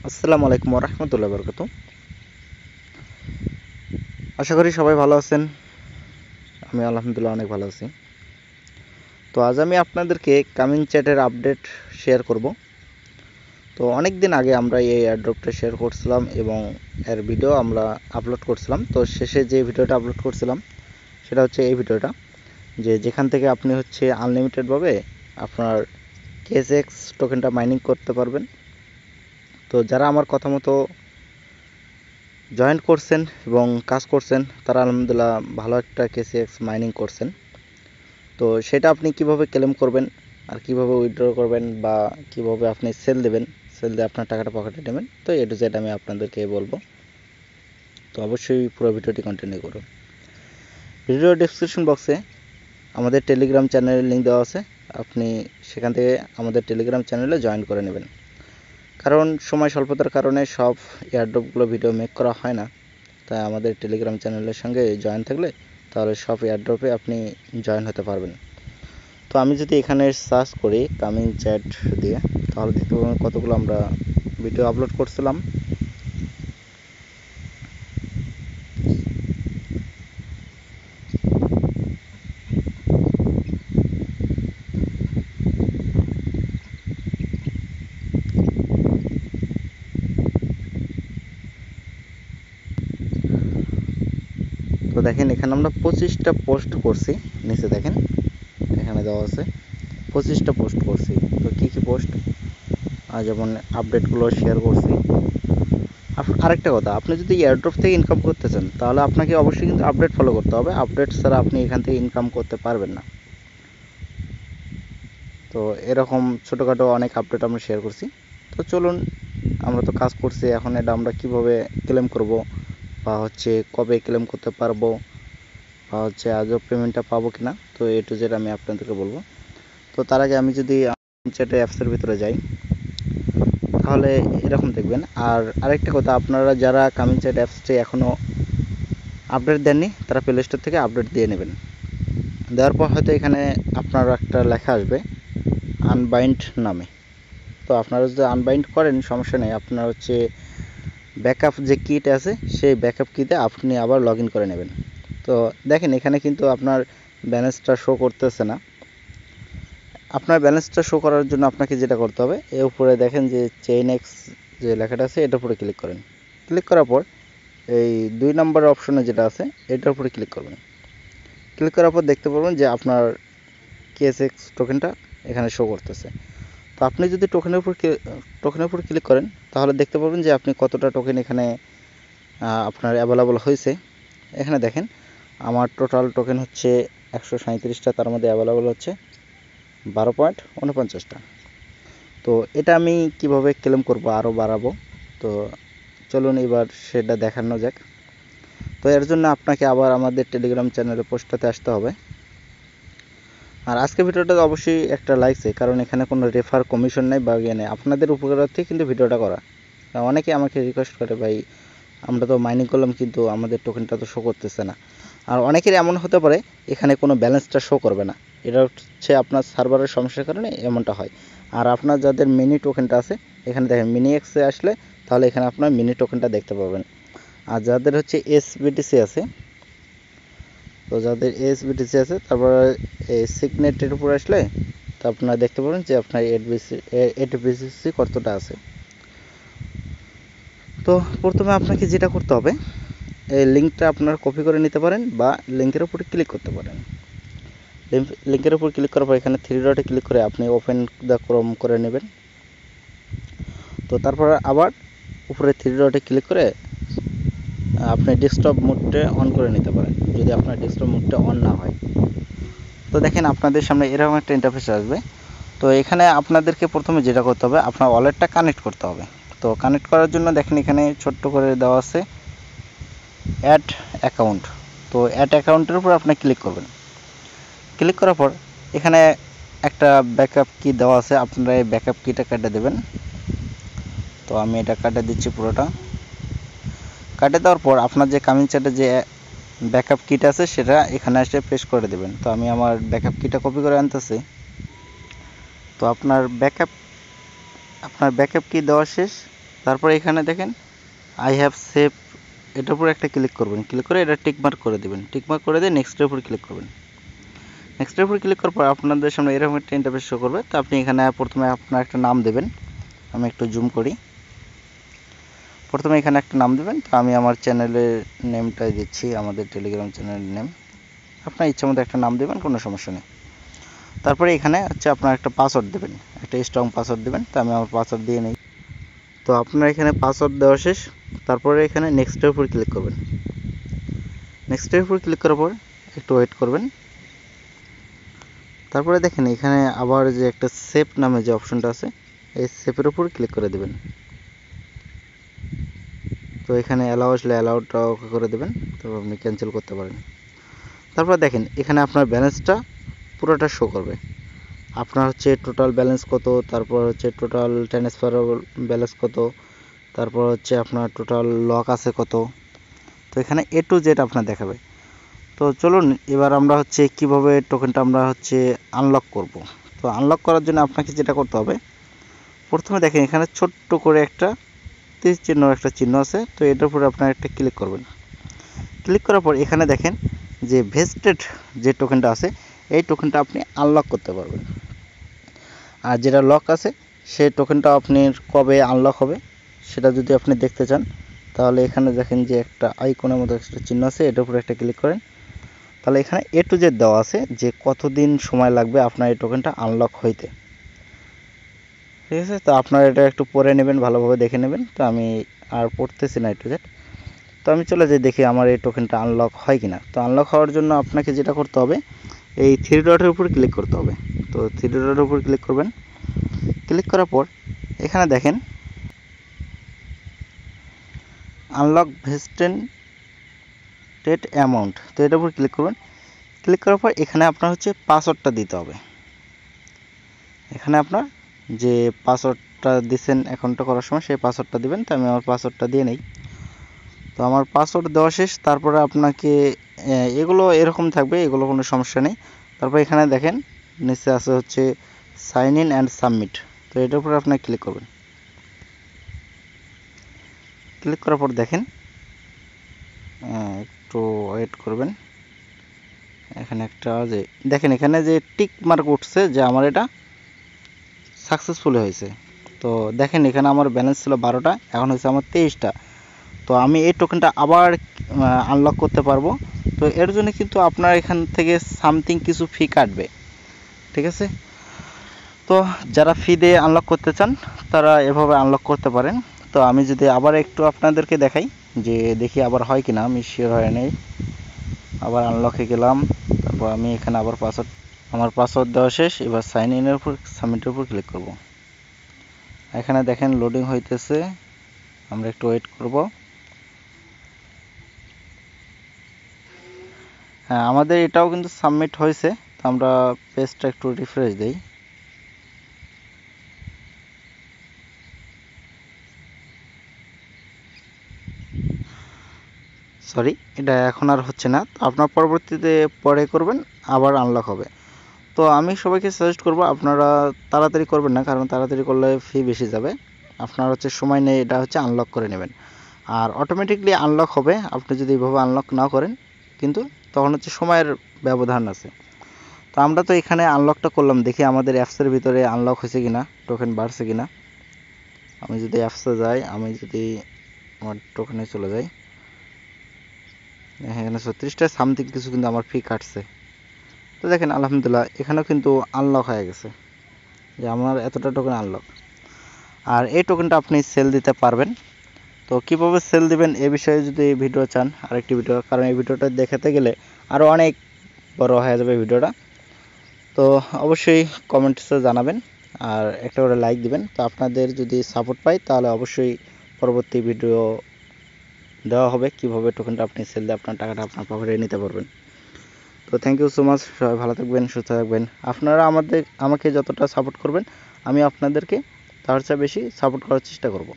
আসসালামু আলাইকুম ওয়া রাহমাতুল্লাহি ওয়া বারাকাতুহু। আশা করি সবাই ভালো আছেন। আমি আলহামদুলিল্লাহ অনেক ভালো আছি। তো আজ আমি আপনাদেরকে কামিং চ্যাটের আপডেট শেয়ার করব। তো অনেক দিন আগে আমরা এই এয়ারড্রপটা শেয়ার করছিলাম এবং এর ভিডিও আমরা আপলোড করছিলাম। তো শেষে যে ভিডিওটা আপলোড করছিলাম সেটা হচ্ছে এই ভিডিওটা, যেখান থেকে আপনি হচ্ছে আনলিমিটেডভাবে আপনার KSX টোকেনটা মাইনিং করতে পারবেন। তো যারা আমার কথা মতো জয়েন করছেন এবং কাজ করছেন তারা আলহামদুলিল্লাহ ভালো একটা KSX মাইনিং করছেন। তো সেটা আপনি কিভাবে ক্লেম করবেন আর কিভাবে উইথড্র করবেন বা কিভাবে আপনি সেল দেবেন, সেল দিয়ে আপনার টাকাটা পকেটে নেবেন, তো এ টু জেড আমি আপনাদেরকে বলবো। তো অবশ্যই পুরো ভিডিওটি কন্টিনিউ করুন। ভিডিও ডেসক্রিপশন বক্সে আমাদের টেলিগ্রাম চ্যানেলের লিঙ্ক দেওয়া আছে, আপনি সেখান থেকে আমাদের টেলিগ্রাম চ্যানেলে জয়েন করে নেবেন। কারণ সময় স্বল্পতার কারণে সব এয়ারড্রপগুলো ভিডিও মেক করা হয় না, তাই আমাদের টেলিগ্রাম চ্যানেলের সঙ্গে জয়েন থাকলে তাহলে সব এয়ারড্রপে আপনি জয়েন হতে পারবেন। তো আমি যদি এখানে সার্চ করি কামিং চ্যাট দিয়ে, তাহলে দেখতে পাবেন কতগুলো আমরা ভিডিও আপলোড করছিলাম। তো দেখেন এখানে আমরা 25টা পোস্ট করছি, নিচে দেখেন এখানে দেওয়া আছে 25টা পোস্ট করছি। তো কী কী পোস্ট, যেমন আপডেটগুলো শেয়ার করছি। আরেকটা কথা, আপনি যদি এয়ারড্রপ থেকে ইনকাম করতে চান তাহলে আপনাকে অবশ্যই কিন্তু আপডেট ফলো করতে হবে। আপডেট ছাড়া আপনি এখান থেকে ইনকাম করতে পারবেন না। তো এরকম ছোটোখাটো অনেক আপডেট আমরা শেয়ার করছি। তো চলুন, আমরা তো কাজ করছি, এখন এটা আমরা কিভাবে ক্লেম করব বা হচ্ছে কবে ক্লেম করতে পারবো বা হচ্ছে আজও পেমেন্টটা পাবো কিনা, তো এ টু জেড আমি আপনাদেরকে বলবো। তো তার আগে আমি যদি চ্যাটে অ্যাপসের ভিতরে যাই তাহলে এরকম দেখবেন। আর আরেকটা কথা, আপনারা যারা কামিং চ্যাট অ্যাপসটি এখনও আপডেট দেননি তারা প্লে স্টোর থেকে আপডেট দিয়ে নেবেন। দেওয়ার পর হয়তো এখানে আপনার একটা লেখা আসবে আনবাইন্ড নামে। তো আপনারা যদি আনবাইন্ড করেন সমস্যা নেই, আপনার হচ্ছে ব্যাকআপ যে কিট আছে সেই ব্যাকআপ কিতে আপনি আবার লগ ইন করে নেবেন। তো দেখেন এখানে কিন্তু আপনার ব্যালেন্সটা শো করতেছে না। আপনার ব্যালেন্সটা শো করার জন্য আপনাকে যেটা করতে হবে, এর উপরে দেখেন যে চেইন এক্স যে লেখাটা আছে এটার উপরে ক্লিক করেন। ক্লিক করার পর এই 2 নম্বর অপশনে যেটা আছে এটার উপরে ক্লিক করবেন। ক্লিক করার পর দেখতে পারবেন যে আপনার KSX টোকেনটা এখানে শো করতেছে। তো আপনি যদি টোকেনের উপর ক্লিক করেন তাহলে দেখতে পারবেন যে আপনি কতটা টোকেন এখানে আপনার অ্যাভেলেবল হয়েছে। এখানে দেখেন আমার টোটাল টোকেন হচ্ছে 137টা, তার মধ্যে অ্যাভেলেবল হচ্ছে 12.49টা। তো এটা আমি কিভাবে ক্লেম করব আরও বাড়াবো, তো চলুন এবার সেটা দেখানো যাক। তো এর জন্য আপনাকে আবার আমাদের টেলিগ্রাম চ্যানেলে পোস্টটাতে আসতে হবে। আর আজকে ভিডিওটা অবশ্যই একটা লাগছে, কারণ এখানে কোনো রেফার কমিশন নেই বা ইয়ে নেই, আপনাদের উপকারার্থে কিন্তু ভিডিওটা করা। অনেকে আমাকে রিকোয়েস্ট করে, ভাই আমরা তো মাইনিং করলাম কিন্তু আমাদের টোকেনটা তো শো করতেছে না। আর অনেকের এমন হতে পারে এখানে কোনো ব্যালেন্সটা শো করবে না, এটা হচ্ছে আপনার সার্ভারের সমস্যার কারণে এমনটা হয়। আর আপনার যাদের মিনি টোকেনটা আছে এখানে দেখেন মিনি এক্সে আসলে তাহলে এখানে আপনার মিনি টোকেনটা দেখতে পাবেন। আর যাদের হচ্ছে এসবিটিসি আছে, তো যাদের এসবিটিসি আছে তারপর এই সিগনেটের উপর আসলে তো আপনারা দেখতে পাবেন যে আপনার এটিবিসি কতটা আছে। তো প্রথমে আপনাকে যেটা করতে হবে, এই লিঙ্কটা আপনার কপি করে নিতে পারেন বা লিঙ্কের উপরে ক্লিক করতে পারেন। লিঙ্কের উপর ক্লিক করার পর এখানে 3 ডটে ক্লিক করে আপনি ওপেন দ্য ক্রোম করে নেবেন। তো তারপর আবার উপরে 3 ডটে ক্লিক করে আপনি ডেস্কটপ মোডটা অন করে নিতে পারেন যদি আপনার ডেস্কটপ মোডটা অন না হয়। তো দেখেন আপনাদের সামনে এরকম একটা ইন্টারফেস আসবে। তো এখানে আপনাদেরকে প্রথমে যেটা করতে হবে, আপনার ওয়ালেটটা কানেক্ট করতে হবে। তো কানেক্ট করার জন্য দেখেন এখানে ছোট্ট করে দেওয়া আছে অ্যাড অ্যাকাউন্ট। তো অ্যাড অ্যাকাউন্টের উপর আপনি ক্লিক করবেন। ক্লিক করার পর এখানে একটা ব্যাকআপ কি দেওয়া আছে, আপনারা এই ব্যাকআপ কিটা কেটে দেবেন। তো আমি এটা কেটে দিচ্ছি পুরোটা। কেটে দেওয়ার পর আপনার যে কামিং চ্যাটে যে ব্যাকআপ কিট আছে সেটা এখানে এসে পেস্ট করে দেবেন। তো আমি আমার ব্যাকআপ কিটা কপি করে আনতেছি। তো আপনার ব্যাকআপ কি দেওয়া শেষ, তারপর এখানে দেখেন আই হ্যাভ সেভ, এটার উপর একটা ক্লিক করবেন, ক্লিক করে এটা টিক মার্ক করে দেবেন, টিক মার্ক করে দিয়ে নেক্সটের উপর ক্লিক করবেন। নেক্সটের উপর ক্লিক করার পর আপনাদের সামনে এরকম একটা ইন্টারফেস শো করবে। তো আপনি এখানে প্রথমে আপনার একটা নাম দেবেন, আমি একটু জুম করি। প্রথমে এখানে একটা নাম দেবেন, তো আমি আমার চ্যানেলের নেমটাই দিচ্ছি, আমাদের টেলিগ্রাম চ্যানেলের নেম। আপনার ইচ্ছা মতো একটা নাম দেবেন, কোনো সমস্যা নেই। তারপরে এখানে হচ্ছে আপনার একটা পাসওয়ার্ড দেবেন, একটা স্ট্রং পাসওয়ার্ড দেবেন। তো আমি আমার পাসওয়ার্ড দিয়ে নিই। তো আপনার এখানে পাসওয়ার্ড দেওয়া শেষ। তারপরে এখানে নেক্সটের উপর ক্লিক করবেন। নেক্সটের উপর ক্লিক করার পর একটু ওয়েট করবেন। তারপরে দেখেন এখানে আবার যে একটা সেভ নামে যে অপশনটা আছে, এই সেভের উপর ক্লিক করে দেবেন। তো এখানে অ্যালাউ আসলে অ্যালাউটা ওকে করে দেবেন, তো আপনি ক্যান্সেল করতে পারেন। তারপর দেখেন এখানে আপনার ব্যালেন্সটা পুরোটা শো করবে। আপনার হচ্ছে টোটাল ব্যালেন্স কত, তারপর হচ্ছে টোটাল ট্রান্সফারেবল ব্যালেন্স কত, তারপর হচ্ছে আপনার টোটাল লক আছে কত। তো এখানে এ টু জেড আপনার দেখাবে। তো চলুন এবার আমরা হচ্ছে কিভাবে টোকেনটা আমরা হচ্ছে আনলক করব। তো আনলক করার জন্য আপনাকে যেটা করতে হবে, প্রথমে দেখেন এখানে ছোট্ট করে একটা তীর চিহ্ন একটা চিহ্ন আছে, তো এটার উপরে আপনার একটা ক্লিক করবেন। ক্লিক করার পর এখানে দেখেন যে ভেস্টেড যে টোকেনটা আছে, এই টোকেনটা আপনি আনলক করতে পারবেন। আর যেটা লক আছে সেই টোকেনটা আপনি কবে আনলক হবে সেটা যদি আপনি দেখতে চান, তাহলে এখানে দেখেন যে একটা আইকনের মতো একটা চিহ্ন আছে, এটার উপরে একটা ক্লিক করেন। তাহলে এখানে এ টু জেড দেওয়া আছে যে কতদিন সময় লাগবে আপনার এই টোকেনটা আনলক হইতে। ঠিক আছে, তো আপনারা এটা একটু পড়ে নেবেন, ভালোভাবে দেখে নেবেন। তো আমি আর পড়তেছি না এ টু জেড। তো আমি চলে যাই দেখি আমার এই টোকেনটা আনলক হয় কিনা। তো আনলক হওয়ার জন্য আপনাকে যেটা করতে হবে, এই থ্রি ডটের উপর ক্লিক করতে হবে। তো থ্রি ডটের উপর ক্লিক করবেন। ক্লিক করার পর এখানে দেখেন আনলক ভেস্টেড অ্যামাউন্ট, তো এটার উপর ক্লিক করবেন। ক্লিক করার পর এখানে আপনার হচ্ছে পাসওয়ার্ডটা দিতে হবে। এখানে আপনার যে পাসওয়ার্ডটা দিচ্ছেন অ্যাকাউন্টটা করার সময় সেই পাসওয়ার্ডটা দিবেন। তো আমি আমার পাসওয়ার্ডটা দিয়ে নেই। তো আমার পাসওয়ার্ড দেওয়া শেষ। তারপরে আপনাকে এগুলো এরকম থাকবে, এগুলো কোনো সমস্যা নেই। তারপর এখানে দেখেন নিচে আছে হচ্ছে সাইন ইন অ্যান্ড সাবমিট, তো এটার উপরে আপনি ক্লিক করবেন। ক্লিক করার পর দেখেন একটু ওয়েট করবেন। এখানে একটা যে দেখেন এখানে যে টিক মার্ক উঠছে যে আমার এটা সাকসেসফুল হয়েছে। তো দেখেন এখানে আমার ব্যালেন্স ছিল 12টা, এখন হয়েছে আমার 23টা। তো আমি এই টোকেনটা আবার আনলক করতে পারবো। তো এর জন্য কিন্তু আপনার এখান থেকে সামথিং কিছু ফি কাটবে। ঠিক আছে, তো যারা ফি দিয়ে আনলক করতে চান তারা এভাবে আনলক করতে পারেন। তো আমি যদি আবার একটু আপনাদেরকে দেখাই যে দেখি আবার হয় কিনা, আমি শিওর হয় নাই। আবার আনলকে গেলাম, তারপর আমি এখানে আবার আমার পাসওয়ার্ড দেওয়া শেষ। এবার সাইন ইনের উপর সাবমিটের উপর ক্লিক করব। এখানে দেখেন লোডিং হইতেছে, আমরা একটু ওয়েট করব। হ্যাঁ, আমাদের এটাও কিন্তু সাবমিট হয়েছে। তো আমরা পেজটা একটু রিফ্রেশ দেই। সরি, এটা এখন আর হচ্ছে না। তো আপনার পরবর্তীতে পরে করবেন, আবার আনলক হবে। তো আমি সবাইকে সাজেস্ট করব আপনারা তাড়াতাড়ি করবেন না, কারণ তাড়াতাড়ি করলে ফি বেশি যাবে। আপনার হচ্ছে সময় নেই, এটা হচ্ছে আনলক করে নেবেন। আর অটোমেটিকলি আনলক হবে আপনি যদি এভাবে আনলক না করেন, কিন্তু তখন হচ্ছে সময়ের ব্যবধান আছে। তো আমরা তো এখানে আনলকটা করলাম, দেখি আমাদের অ্যাপসের ভিতরে আনলক হয়েছে কিনা, টোকেন বাড়ছে কিনা। আমি যদি অ্যাপসে যাই, আমি যদি আমার টোকেনে চলে যাই, এখানে 36টা সামথিং কিছু কিন্তু আমার ফি কাটছে। তো দেখেন আলহামদুলিল্লাহ এখানেও কিন্তু আনলক হয়ে গেছে যে আমার এতটা টোকেন আনলক। আর এই টোকেনটা আপনি সেল দিতে পারবেন। তো কীভাবে সেল দিবেন এ বিষয়ে যদি ভিডিও চান, আরেকটি ভিডিও, কারণ এই ভিডিওটা দেখাতে গেলে আরও অনেক বড় হয়ে যাবে ভিডিওটা। তো অবশ্যই কমেন্টসে জানাবেন আর একটা করে লাইক দিবেন। তো আপনাদের যদি সাপোর্ট পাই তাহলে অবশ্যই পরবর্তী ভিডিও দেওয়া হবে কীভাবে টোকেনটা আপনি সেল দিয়ে আপনার টাকাটা আপনার পকেটে নিতে পারবেন। তো থ্যাংক ইউ সো মাচ, সবাই ভালো থাকবেন, সুস্থ থাকবেন। আপনারা আমাকে যতটা সাপোর্ট করবেন আমি আপনাদেরকে তার চেয়ে বেশি সাপোর্ট করার চেষ্টা করব।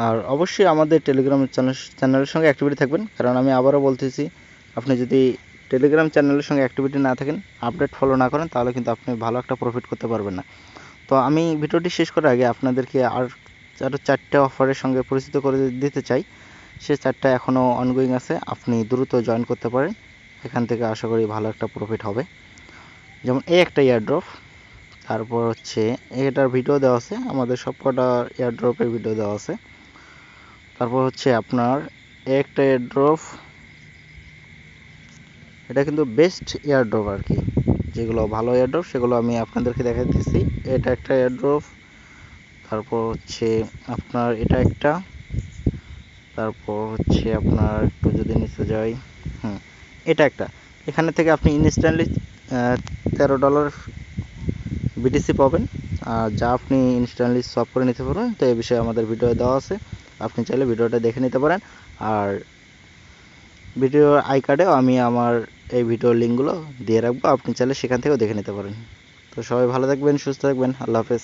আর অবশ্যই আমাদের টেলিগ্রাম চ্যানেলের সঙ্গে অ্যাক্টিভিটি থাকবেন, কারণ আমি আবারও বলতেছি আপনি যদি টেলিগ্রাম চ্যানেলের সঙ্গে অ্যাক্টিভিটি না থাকেন, আপডেট ফলো না করেন, তাহলে কিন্তু আপনি ভালো একটা প্রফিট করতে পারবেন না। তো আমি ভিডিওটি শেষ করার আগে আপনাদেরকে আরও 4টে অফারের সঙ্গে পরিচিত করে দিতে চাই। সে 4টা এখনও অনগোয়িং আছে, আপনি দ্রুত জয়েন করতে পারেন। এখান থেকে আশা করি ভালো একটা প্রফিট হবে। যেমন এই একটা এয়ারড্রপ, তারপর হচ্ছে এটার ভিডিও দেওয়া আছে, আমাদের সবকটা এয়ারড্রপের ভিডিও দেওয়া আছে। তারপর হচ্ছে আপনার একটা এয়ারড্রপ, এটা কিন্তু বেস্ট এয়ারড্রপ আর কি, যেগুলো ভালো এয়ারড্রপ সেগুলো আমি আপনাদেরকে দেখাইতেছি। এটা একটা এয়ারড্রপ, তারপর হচ্ছে আপনার এটা একটা, তারপর হচ্ছে আপনার একটু যদি নিচে যাই, এটা একটা। এখানে থেকে আপনি ইনস্ট্যান্টলি $13 বিটিসি পাবেন, আর যা আপনি ইনস্ট্যান্টলি সব করে নিতে পারবেন। তো এই বিষয়ে আমাদের ভিডিও দেওয়া আছে, আপনি চাইলে ভিডিওটা দেখে নিতে পারেন। আর ভিডিওর আই কার্ডেও আমি আমার এই ভিডিওর লিঙ্কগুলো দিয়ে রাখবো, আপনি চাইলে সেখান থেকেও দেখে নিতে পারেন। তো সবাই ভালো থাকবেন, সুস্থ থাকবেন, আল্লাহ হাফেজ।